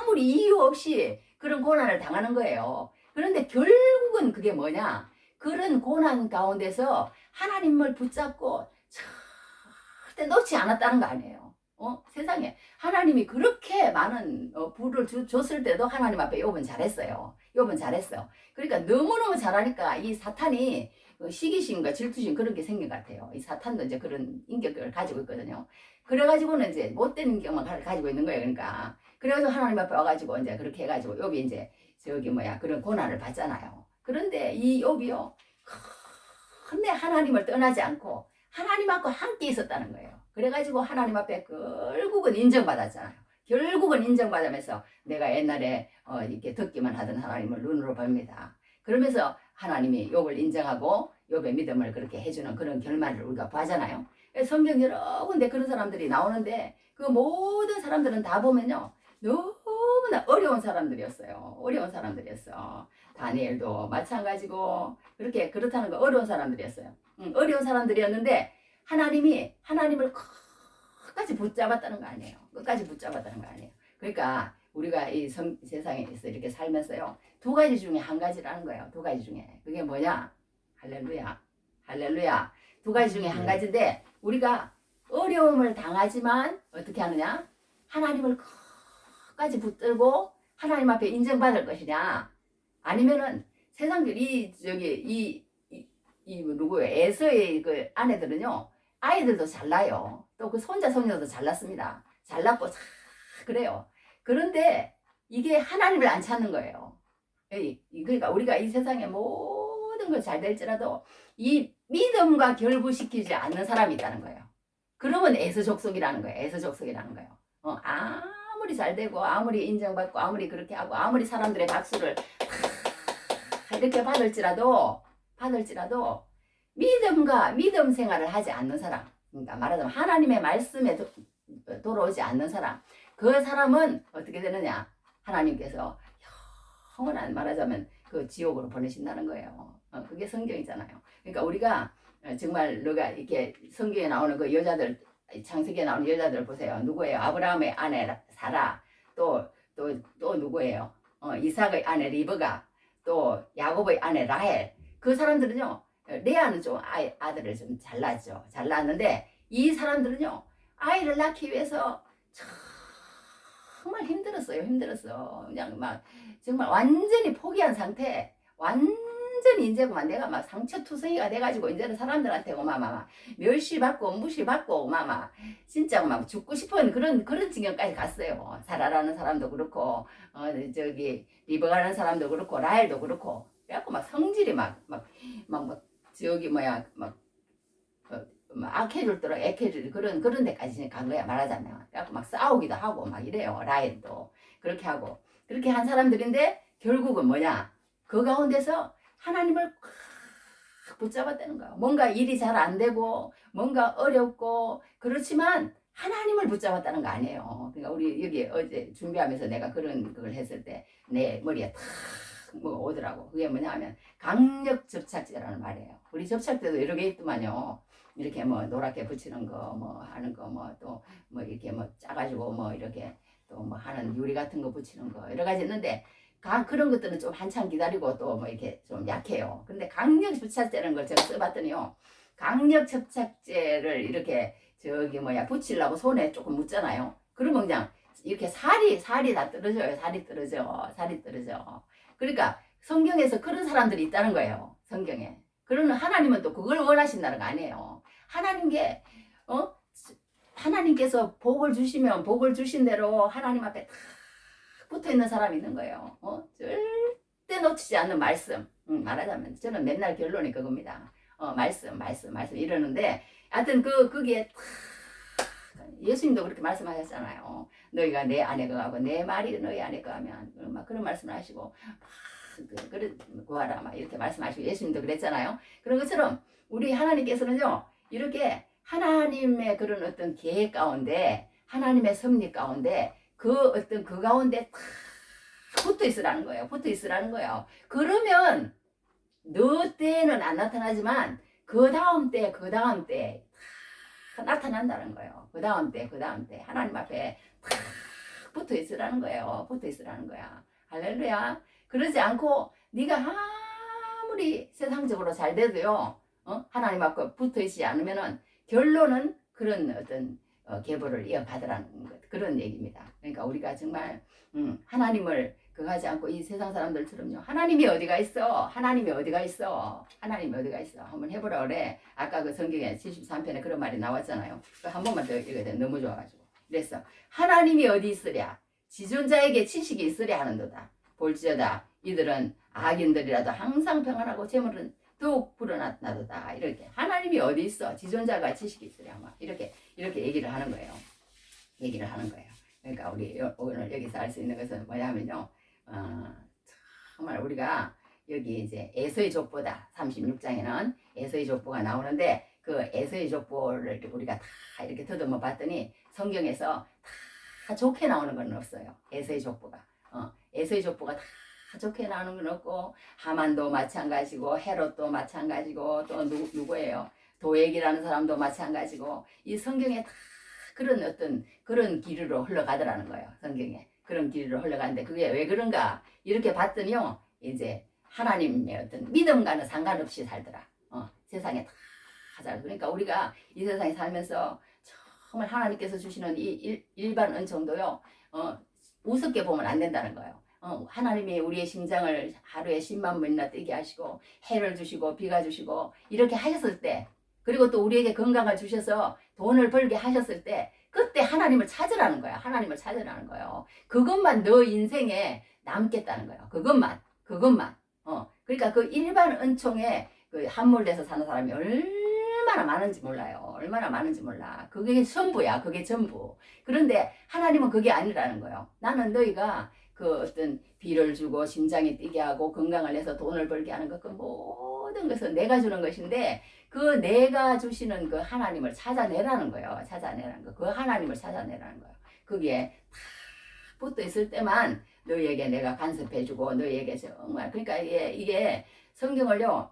아무리 이유 없이 그런 고난을 당하는 거예요. 그런데 결국은 그게 뭐냐? 그런 고난 가운데서 하나님을 붙잡고 절대 놓지 않았다는 거 아니에요. 세상에 하나님이 그렇게 많은 부를 줬을 때도 하나님 앞에 욥은 잘했어요. 욥은 잘했어요. 그러니까 너무너무 잘하니까 이 사탄이 시기심과 질투심 그런 게 생긴 것 같아요. 이 사탄도 이제 그런 인격을 가지고 있거든요. 그래가지고는 이제 못된 인격만 가지고 있는 거예요. 그러니까 그래가지고 하나님 앞에 와가지고 이제 그렇게 해가지고 욥이 이제 그런 고난을 받잖아요. 그런데 이 욥이요, 근데 하나님을 떠나지 않고 하나님 앞과 함께 있었다는 거예요. 그래가지고 하나님 앞에 결국은 인정받았잖아요. 결국은 인정받으면서 내가 옛날에 이렇게 듣기만 하던 하나님을 눈으로 봅니다. 그러면서 하나님이 욥을 인정하고 욥의 믿음을 그렇게 해주는 그런 결말을 우리가 봐잖아요. 성경 여러 군데 그런 사람들이 나오는데 그 모든 사람들은 다 보면요, 너무나 어려운 사람들이었어요. 어려운 사람들이었어. 다니엘도 마찬가지고 그렇다는 거 어려운 사람들이었어요. 어려운 사람들이었는데 하나님이 하나님을 끝까지 붙잡았다는 거 아니에요. 끝까지 붙잡았다는 거 아니에요. 그러니까 우리가 이 세상에서 이렇게 살면서요, 두 가지 중에 한 가지라는 거예요. 두 가지 중에. 그게 뭐냐? 할렐루야. 할렐루야. 두 가지 중에 한 가지인데 우리가 어려움을 당하지만 어떻게 하느냐? 하나님을 끝까지 붙들고 하나님 앞에 인정받을 것이냐? 아니면은 세상들이 누구예요? 에서의 그 아내들은요, 아이들도 잘나요. 또 그 손자 손녀도 잘났습니다. 잘났고 그래요. 그런데 이게 하나님을 안 찾는 거예요. 그러니까 우리가 이 세상에 모든 걸 잘 될지라도 이 믿음과 결부시키지 않는 사람이 있다는 거예요. 그러면 에서 족속이라는 거예요. 에서 족속이라는 거예요. 아무리 잘 되고 아무리 인정받고 아무리 그렇게 하고 아무리 사람들의 박수를 이렇게 받을지라도 믿음 생활을 하지 않는 사람, 그러니까 말하자면 하나님의 말씀에 돌아오지 않는 사람, 그 사람은 어떻게 되느냐? 하나님께서 영원한, 말하자면 그 지옥으로 보내신다는 거예요. 그게 성경이잖아요. 그러니까 우리가 정말 너가 이렇게 성경에 나오는 그 여자들, 창세기에 나오는 여자들 보세요. 누구예요? 아브라함의 아내 사라, 또 누구예요? 이삭의 아내 리브가, 또 야곱의 아내 라헬. 그 사람들은요, 레아는 좀 아들을 좀 잘났죠. 잘났는데 이 사람들은요, 아이를 낳기 위해서 정말 힘들었어요. 그냥 막 정말 완전히 포기한 상태, 완전히 이제 막 내가 막 상처투성이가 돼가지고 이제는 사람들한테 막 멸시받고 무시받고 막 진짜 막 죽고 싶은 그런 지경까지 갔어요. 사라라는 사람도 그렇고 리브가라는 사람도 그렇고 라헬도 그렇고 그래갖고 막 성질이 막 저기 뭐야 막 악해질 도록 애해질 그런 데까지 간 거야 말하자면. 그래갖고 막 싸우기도 하고 막 이래요. 라인도 그렇게 하고 그렇게 한 사람들인데 결국은 뭐냐 그 가운데서 하나님을 꽉 붙잡았다는 거야. 뭔가 일이 잘 안 되고 뭔가 어렵고 그렇지만 하나님을 붙잡았다는 거 아니에요. 그러니까 우리 여기 어제 준비하면서 내가 그런 걸 했을 때 내 머리에 탁 뭐 오더라고. 그게 뭐냐 하면 강력 접착제라는 말이에요. 우리 접착제도 여러 개 있더만요. 이렇게 뭐 노랗게 붙이는 거 뭐 하는 거 뭐 또 뭐 이렇게 뭐 짜가지고 뭐 이렇게 또 뭐 하는 유리 같은 거 붙이는 거 여러 가지 있는데 그런 것들은 좀 한참 기다리고 또 뭐 이렇게 좀 약해요. 근데 강력 접착제라는 걸 제가 써봤더니요. 강력 접착제를 이렇게 저기 뭐야 붙이려고 손에 조금 묻잖아요. 그러면 그냥 이렇게 살이 다 떨어져요. 살이 떨어져. 그러니까 성경에서 그런 사람들이 있다는 거예요. 성경에. 그러는 하나님은 또 그걸 원하신다는 거 아니에요. 하나님께서 복을 주시면 복을 주신 대로 하나님 앞에 탁 붙어 있는 사람이 있는 거예요. 절대 놓치지 않는 말씀. 말하자면 저는 맨날 결론이 그겁니다. 말씀 이러는데 하여튼 그게 탁 예수님도 그렇게 말씀하셨잖아요. 너희가 내 안에 거하고 내 말이 너희 안에 거하면 막 그런 말씀을 하시고 그래 구하라 막 이렇게 말씀하시고 예수님도 그랬잖아요. 그런 것처럼 우리 하나님께서는요 이렇게 하나님의 그런 어떤 계획 가운데 하나님의 섭리 가운데 그 어떤 그 가운데 탁 붙어 있으라는 거예요. 그러면 너 때는 안 나타나지만 그 다음 때 나타난다는 거예요. 그 다음 때 하나님 앞에 탁 붙어 있으라는 거예요. 할렐루야. 그러지 않고 네가 아무리 세상적으로 잘 돼도요. 하나님 앞에 붙어 있지 않으면은 결론은 그런 어떤 계보를 이어가더라는 것 그런 얘기입니다. 그러니까 우리가 정말 하나님을 그거 하지 않고 이 세상 사람들처럼요. 하나님이 어디가 있어? 한번 해보라 그래. 아까 그 성경에 73편에 그런 말이 나왔잖아요. 한 번만 더 읽어야 돼. 너무 좋아가지고. 그래서 하나님이 어디 있으랴? 지존자에게 지식이 있으랴 하는도다. 볼지어다. 이들은 악인들이라도 항상 평안하고 재물은 더욱 불어나도다. 이렇게 하나님이 어디 있어? 지존자가 지식이 있으랴. 막 이렇게 얘기를 하는 거예요. 그러니까 우리 오늘 여기서 알 수 있는 것은 뭐냐면요. 정말 우리가 여기 이제 에서의 족보다 36장에는 에서의 족보가 나오는데 그 에서의 족보를 우리가 다 이렇게 더듬어 봤더니 성경에서 다 좋게 나오는 건 없어요. 에서의 족보가 다 좋게 나오는 건 없고 하만도 마찬가지고 헤롯도 마찬가지고 또 누구예요? 도액이라는 사람도 마찬가지고 이 성경에 다 그런 어떤 그런 길으로 흘러가더라는 거예요. 성경에 그런 길으로 흘러가는데 그게 왜 그런가 이렇게 봤더니요. 이제 하나님의 어떤 믿음과는 상관없이 살더라. 세상에 다 살고 그러니까 우리가 이 세상에 살면서 정말 하나님께서 주시는 이 일반 은총도요. 우습게 보면 안 된다는 거예요. 하나님이 우리의 심장을 하루에 10만 번이나 뛰게 하시고 해를 주시고 비가 주시고 이렇게 하셨을 때 그리고 또 우리에게 건강을 주셔서 돈을 벌게 하셨을 때 그때 하나님을 찾으라는 거야. 그것만 너 인생에 남겠다는 거야. 그것만. 그러니까 그 일반 은총에 그 함몰돼서 사는 사람이 얼마나 많은지 몰라요. 그게 전부야. 그런데 하나님은 그게 아니라는 거예요. 나는 너희가 그 어떤 비를 주고 심장이 뛰게 하고 건강을 내서 돈을 벌게 하는 것 그 모든 것은 내가 주는 것인데 그 내가 주시는 그 하나님을 찾아내라는 거예요. 그 하나님을 찾아내라는 거예요. 그게 다 붙어 있을 때만 너희에게 내가 간섭해주고 너희에게 정말 그러니까 이게 성경을요.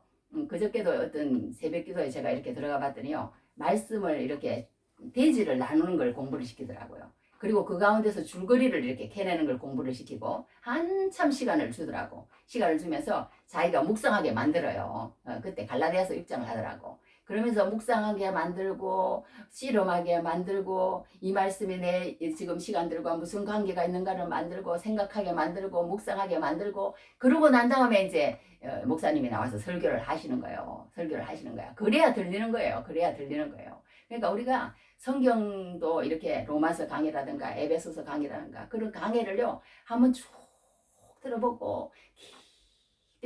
그저께도 어떤 새벽기도에 제가 이렇게 들어가 봤더니요. 말씀을 이렇게 대지를 나누는 걸 공부를 시키더라고요. 그리고 그 가운데서 줄거리를 이렇게 캐내는 걸 공부를 시키고 한참 시간을 주더라고. 시간을 주면서 자기가 묵상하게 만들어요. 그때 갈라디아서 6장을 하더라고. 그러면서 묵상하게 만들고 씨름하게 만들고 이 말씀이 내 지금 시간들과 무슨 관계가 있는가를 만들고 생각하게 만들고 묵상하게 만들고 그러고 난 다음에 이제 목사님이 나와서 설교를 하시는 거예요. 그래야 들리는 거예요. 그러니까 우리가 성경도 이렇게 로마서 강의라든가 에베소서 강의라든가 그런 강의를요 한번 쭉 들어보고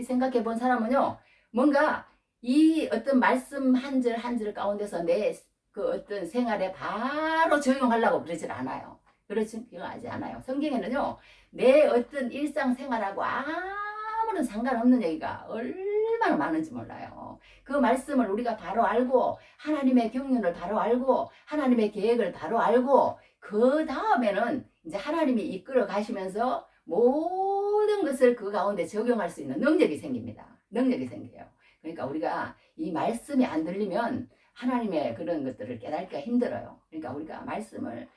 생각해 본 사람은요, 뭔가 이 어떤 말씀 한 절 한 절 가운데서 내 그 어떤 생활에 바로 적용하려고 그러질 않아요. 그러지 않아요. 성경에는요, 내 어떤 일상생활하고 아무런 상관없는 얘기가 얼마나 많은지 몰라요. 그 말씀을 우리가 바로 알고, 하나님의 경륜을 바로 알고, 하나님의 계획을 바로 알고, 그 다음에는 이제 하나님이 이끌어 가시면서 모든 것을 그 가운데 적용할 수 있는 능력이 생깁니다. 능력이 생겨요. 그러니까 우리가 이 말씀이 안 들리면 하나님의 그런 것들을 깨닫기가 힘들어요. 그러니까 우리가 말씀을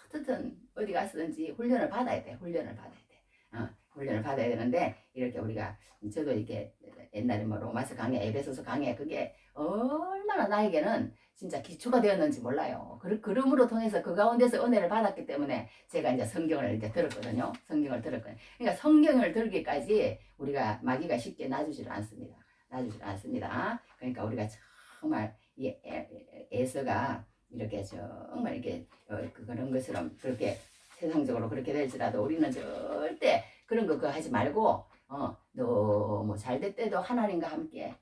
어떻든 어디 갔든지 훈련을 받아야 돼. 훈련을 받아야 돼. 훈련을 받아야 되는데, 이렇게 우리가, 저도 이렇게 옛날에 뭐 로마서 강해, 에베소서 강해, 그게 얼마나 나에게는 진짜 기초가 되었는지 몰라요. 그러므로 통해서 그 가운데서 은혜를 받았기 때문에 제가 이제 성경을 이제 들었거든요. 성경을 들었거든요. 그러니까 성경을 들기까지 우리가 마귀가 쉽게 놔주질 않습니다. 놔주질 않습니다. 그러니까 우리가 정말 이 에서가 이렇게 정말 이렇게 그런 것처럼 그렇게 세상적으로 그렇게 될지라도 우리는 절대 그런 거 그거 하지 말고, 너무 잘 될 때도 하나님과 함께,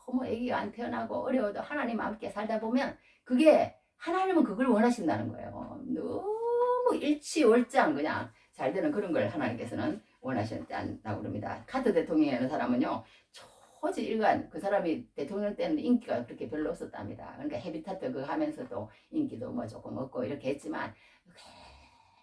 너무 애기가 안 태어나고 어려워도 하나님과 함께 살다 보면, 그게 하나님은 그걸 원하신다는 거예요. 너무 일치월장 그냥 잘 되는 그런 걸 하나님께서는 원하신다고 그럽니다. 카트 대통령이라는 사람은요, 초지일관 그 사람이 대통령 때는 인기가 그렇게 별로 없었답니다. 그러니까 헤비타트 그거 하면서도 인기도 뭐 조금 없고 이렇게 했지만,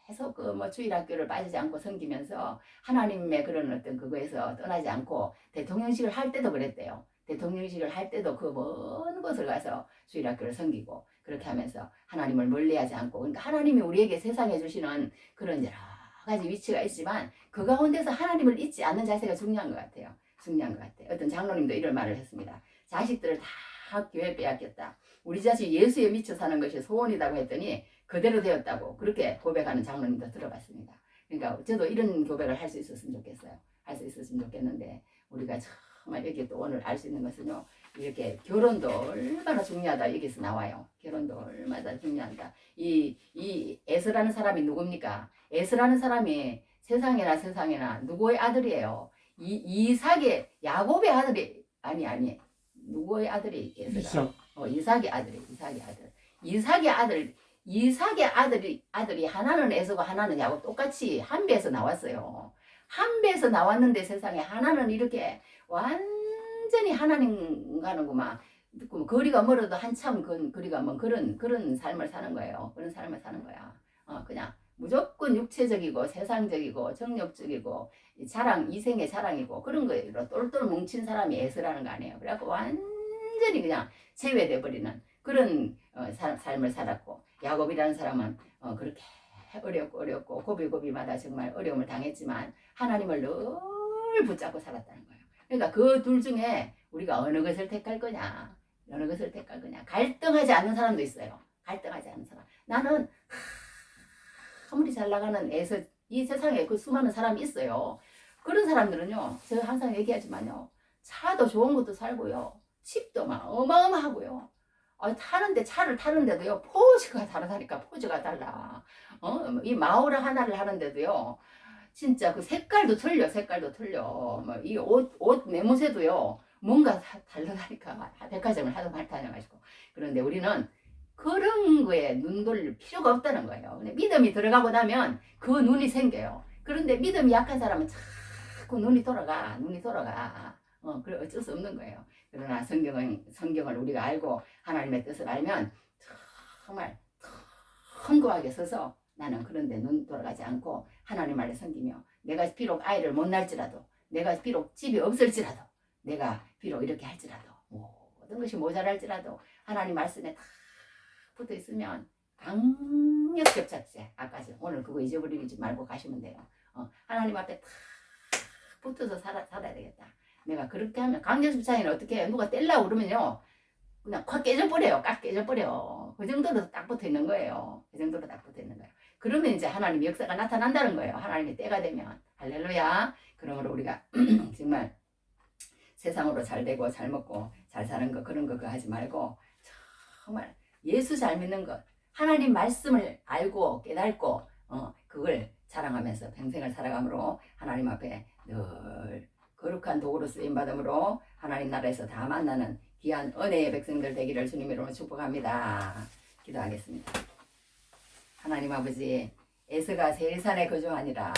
계속 그 뭐 주일학교를 빠지지 않고 섬기면서 하나님의 그런 어떤 그거에서 떠나지 않고, 대통령직을 할 때도 그랬대요. 대통령직을 할 때도 그 먼 곳을 가서 주일학교를 섬기고, 그렇게 하면서 하나님을 멀리하지 않고, 그러니까 하나님이 우리에게 세상에 주시는 그런 여러 가지 위치가 있지만 그 가운데서 하나님을 잊지 않는 자세가 중요한 것 같아요. 중요한 것 같아요. 어떤 장로님도 이런 말을 했습니다. 자식들을 다 교회 빼앗겼다. 우리 자식 예수에 미쳐 사는 것이 소원이라고 했더니 그대로 되었다고 그렇게 고백하는 장로님도 들어봤습니다. 그러니까 저도 이런 고백을 할 수 있었으면 좋겠어요. 할 수 있었으면 좋겠는데, 우리가 정말 여기 또 오늘 알 수 있는 것은요, 이렇게 결혼도 얼마나 중요하다 여기서 나와요. 결혼도 얼마나 중요하다. 이 에서라는 사람이 누굽니까? 에서라는 사람이 세상에나 누구의 아들이에요? 이삭의 야곱의 아들이 아니 누구의 아들이 에서가? 이삭의 아들. 이삭의 아들이 하나는 에서고 하나는 야곱, 똑같이 한 배에서 나왔어요. 한 배에서 나왔는데 세상에 하나는 이렇게 완전히 하나님과는구만. 거리가 멀어도 한참 거리가 먼 그런 삶을 사는 거예요. 그런 삶을 사는 거야. 그냥 무조건 육체적이고 세상적이고 정욕적이고 이생의 자랑이고 그런 거로 똘똘 뭉친 사람이 에서라는 거 아니에요. 그래갖고 완전히 그냥 제외돼 버리는 그런 삶을 살았고, 야곱이라는 사람은 그렇게 어렵고 고비고비마다 정말 어려움을 당했지만 하나님을 늘 붙잡고 살았다는 거예요. 그러니까 그 둘 중에 우리가 어느 것을 택할 거냐, 어느 것을 택할 거냐. 갈등하지 않는 사람도 있어요. 갈등하지 않는 사람. 나는 아무리 잘 나가는 이 세상에 그 수많은 사람이 있어요. 그런 사람들은요, 제가 항상 얘기하지만요, 차도 좋은 것도 살고요, 집도 막 어마어마하고요. 차를 타는데도요, 포즈가 다르다니까. 포즈가 달라. 이 마우라 하나를 하는데도요, 진짜 그 색깔도 틀려. 뭐 이 옷 매무새도요, 뭔가 다르다니까. 백화점을 하도 많이 다녀가지고. 그런데 우리는 그런 거에 눈 돌릴 필요가 없다는 거예요. 근데 믿음이 들어가고 나면 그 눈이 생겨요. 그런데 믿음이 약한 사람은 자꾸 눈이 돌아가. 그래 어쩔 수 없는 거예요. 그러나 성경을 우리가 알고 하나님의 뜻을 알면 정말 견고하게 서서, 나는 그런데 눈 돌아가지 않고 하나님 아래 섬기며, 내가 비록 아이를 못 낳을지라도, 내가 비록 집이 없을지라도, 내가 비록 이렇게 할지라도, 모든 것이 모자랄지라도 하나님 말씀에 다 붙어 있으면 강력 겹착제. 아까죠. 오늘 그거 잊어버리지 말고 가시면 돼요. 하나님 앞에 다 붙어서 살아야 되겠다. 내가 그렇게 하면, 강제수차에는 어떻게 해요? 누가 떼려고 그러면요, 그냥 콱 깨져버려요. 꽉 깨져버려. 그 정도로 딱 붙어 있는 거예요. 그러면 이제 하나님 역사가 나타난다는 거예요. 하나님의 때가 되면. 할렐루야. 그러므로 우리가 정말 세상으로 잘 되고 잘 먹고 잘 사는 거, 그런 거 그거 하지 말고, 정말 예수 잘 믿는 것, 하나님 말씀을 알고 깨닫고 그걸 자랑하면서 평생을 살아감으로 하나님 앞에 늘 거룩한 도구로 쓰임 받음으로 하나님 나라에서 다 만나는 귀한 은혜의 백성들 되기를 주님 이름으로 축복합니다. 기도하겠습니다. 하나님 아버지, 에서가 세산에 거주하니라